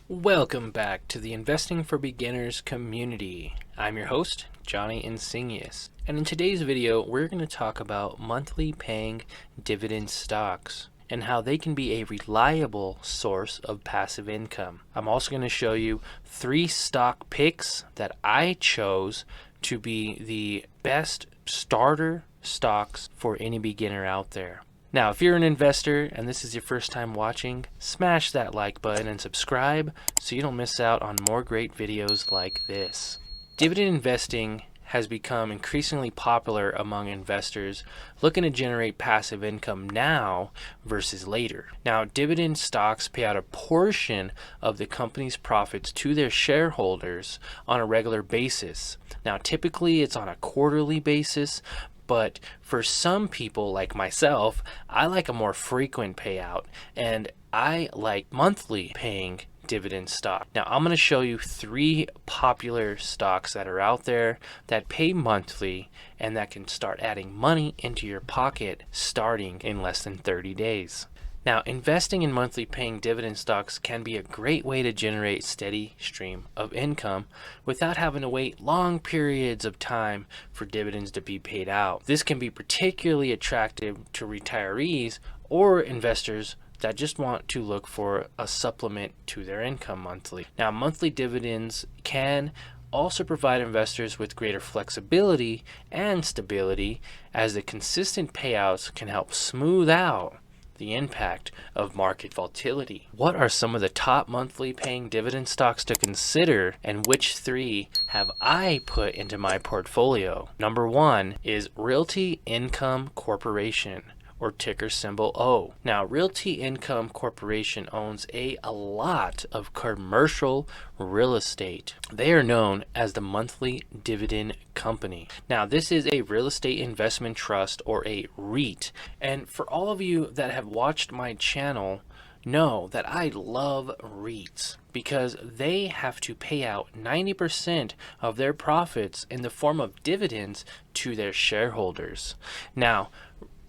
Welcome back to the Investing for Beginners community. I'm your host, Johnny Insignius, and in today's video, we're going to talk about monthly paying dividend stocks and how they can be a reliable source of passive income. I'm also going to show you 3 stock picks that I chose to be the best starter stocks for any beginner out there. Now, if you're an investor and this is your first time watching, smash that like button and subscribe so you don't miss out on more great videos like this. Dividend investing has become increasingly popular among investors looking to generate passive income now versus later. Now, dividend stocks pay out a portion of the company's profits to their shareholders on a regular basis. Now, typically it's on a quarterly basis, but for some people like myself, I like a more frequent payout, and I like monthly paying dividend stock. Now, I'm going to show you 3 popular stocks that are out there that pay monthly and that can start adding money into your pocket starting in less than 30 days. Now, investing in monthly paying dividend stocks can be a great way to generate steady stream of income without having to wait long periods of time for dividends to be paid out. This can be particularly attractive to retirees or investors that just want to look for a supplement to their income monthly. Now, monthly dividends can also provide investors with greater flexibility and stability, as the consistent payouts can help smooth out the impact of market volatility. What are some of the top monthly paying dividend stocks to consider, and which 3 have I put into my portfolio? Number 1 is Realty Income Corporation, or ticker symbol O. Now, Realty Income Corporation owns a lot of commercial real estate. They are known as the Monthly Dividend Company. Now, this is a real estate investment trust, or a REIT. And for all of you that have watched my channel, know that I love REITs because they have to pay out 90% of their profits in the form of dividends to their shareholders. Now,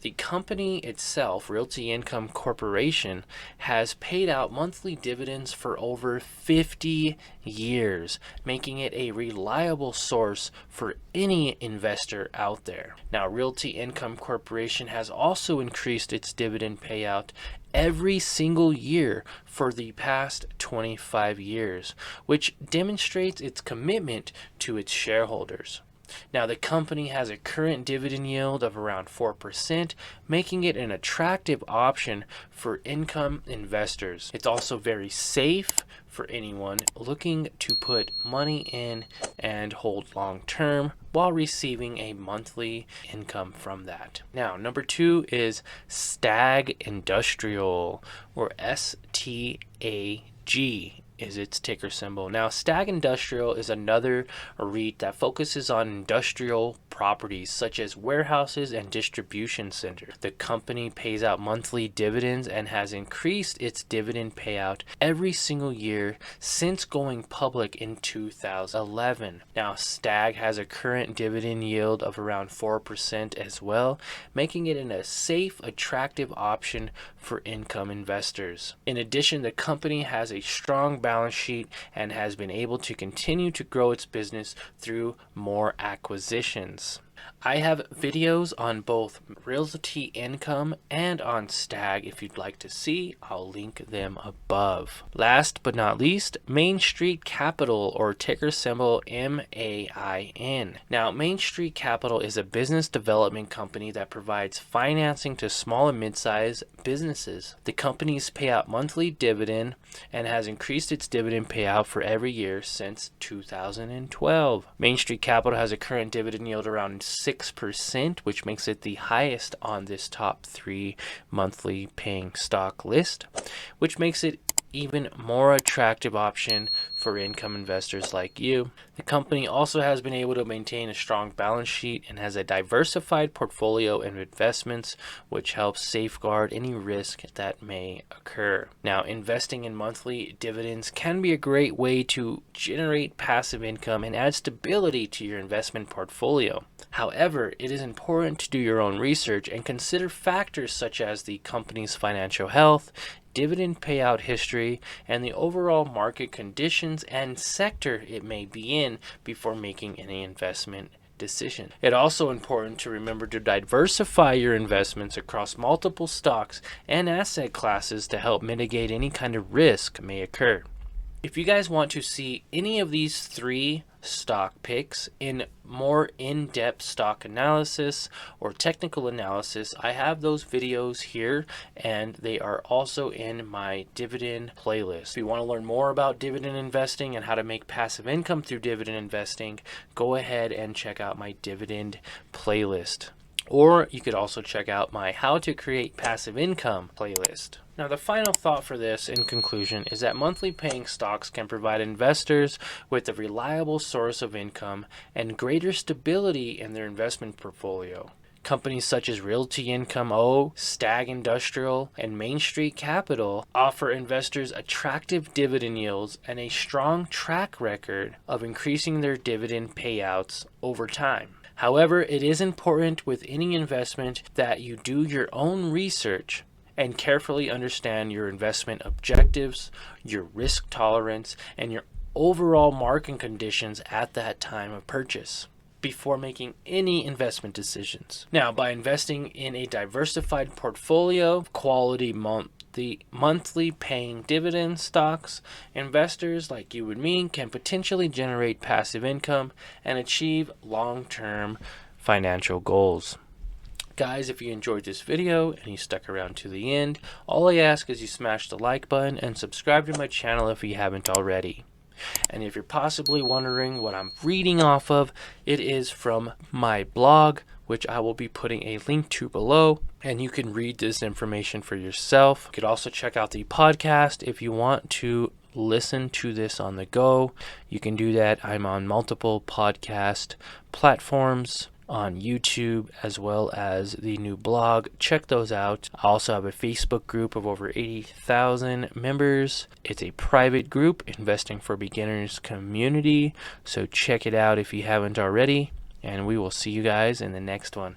the company itself, Realty Income Corporation, has paid out monthly dividends for over 50 years, making it a reliable source for any investor out there. Now, Realty Income Corporation has also increased its dividend payout every single year for the past 25 years, which demonstrates its commitment to its shareholders. Now, the company has a current dividend yield of around 4%, making it an attractive option for income investors. It's also very safe for anyone looking to put money in and hold long term while receiving a monthly income from that. Now, number 2 is Stag Industrial, or STAG is its ticker symbol. Now, Stag Industrial is another REIT that focuses on industrial properties such as warehouses and distribution centers. The company pays out monthly dividends and has increased its dividend payout every single year since going public in 2011. Now, Stag has a current dividend yield of around 4% as well, making it a safe, attractive option for income investors. In addition, the company has a strong balance sheet and has been able to continue to grow its business through more acquisitions. I have videos on both Realty Income and on Stag. If you'd like to see, I'll link them above. Last but not least, Main Street Capital, or ticker symbol MAIN. Now, Main Street Capital is a business development company that provides financing to small and mid-sized businesses. The companies pay out monthly dividend and has increased its dividend payout for every year since 2012. Main Street Capital has a current dividend yield around 6%, which makes it the highest on this top 3 monthly paying stock list, which makes it even more attractive option for income investors like you. The company also has been able to maintain a strong balance sheet and has a diversified portfolio of investments, which helps safeguard any risk that may occur. Now, investing in monthly dividends can be a great way to generate passive income and add stability to your investment portfolio. However, it is important to do your own research and consider factors such as the company's financial health, dividend payout history, and the overall market conditions and sector it may be in before making any investment decision. It's also important to remember to diversify your investments across multiple stocks and asset classes to help mitigate any kind of risk may occur. If you guys want to see any of these 3 stock picks in more in-depth stock analysis or technical analysis, I have those videos here, and they are also in my dividend playlist. If you want to learn more about dividend investing and how to make passive income through dividend investing, go ahead and check out my dividend playlist. Or you could also check out my How to Create Passive Income playlist. Now, the final thought for this in conclusion is that monthly paying stocks can provide investors with a reliable source of income and greater stability in their investment portfolio. Companies such as Realty Income, Stag Industrial, and Main Street Capital offer investors attractive dividend yields and a strong track record of increasing their dividend payouts over time. However, it is important with any investment that you do your own research and carefully understand your investment objectives, your risk tolerance, and your overall market conditions at that time of purchase before making any investment decisions. Now, by investing in a diversified portfolio of quality monthly paying dividend stocks, investors like you and me can potentially generate passive income and achieve long-term financial goals. Guys, if you enjoyed this video and you stuck around to the end, all I ask is you smash the like button and subscribe to my channel if you haven't already. And if you're possibly wondering what I'm reading off of, it is from my blog, which I will be putting a link to below, and you can read this information for yourself. You could also check out the podcast if you want to listen to this on the go. You can do that. I'm on multiple podcast platforms, on YouTube, as well as the new blog. Check those out. I also have a Facebook group of over 80,000 members. It's a private group, Investing for Beginners community. So check it out if you haven't already, and we will see you guys in the next one.